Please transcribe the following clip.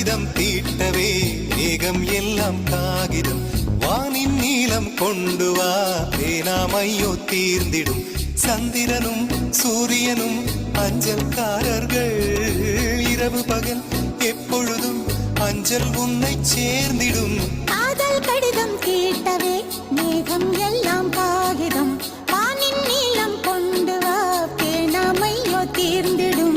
கடிதம் தீட்டவே மேகம் எல்லாம் காகிதம் வானின் நீளம் கொண்டு வா பேனாமையோ தீர்ந்திடும் சந்திரனும் சூரியனும் அஞ்சல்காரர்கள் இரவு பகல் எப்பொழுதும் அஞ்சல் உன்னை சேர்ந்திடும் காதல் கடிதம் தீட்டவே மேகம் எல்லாம் காகிதம் வானின் நீளம் கொண்டு வா பேனாமையோ தீர்ந்திடும்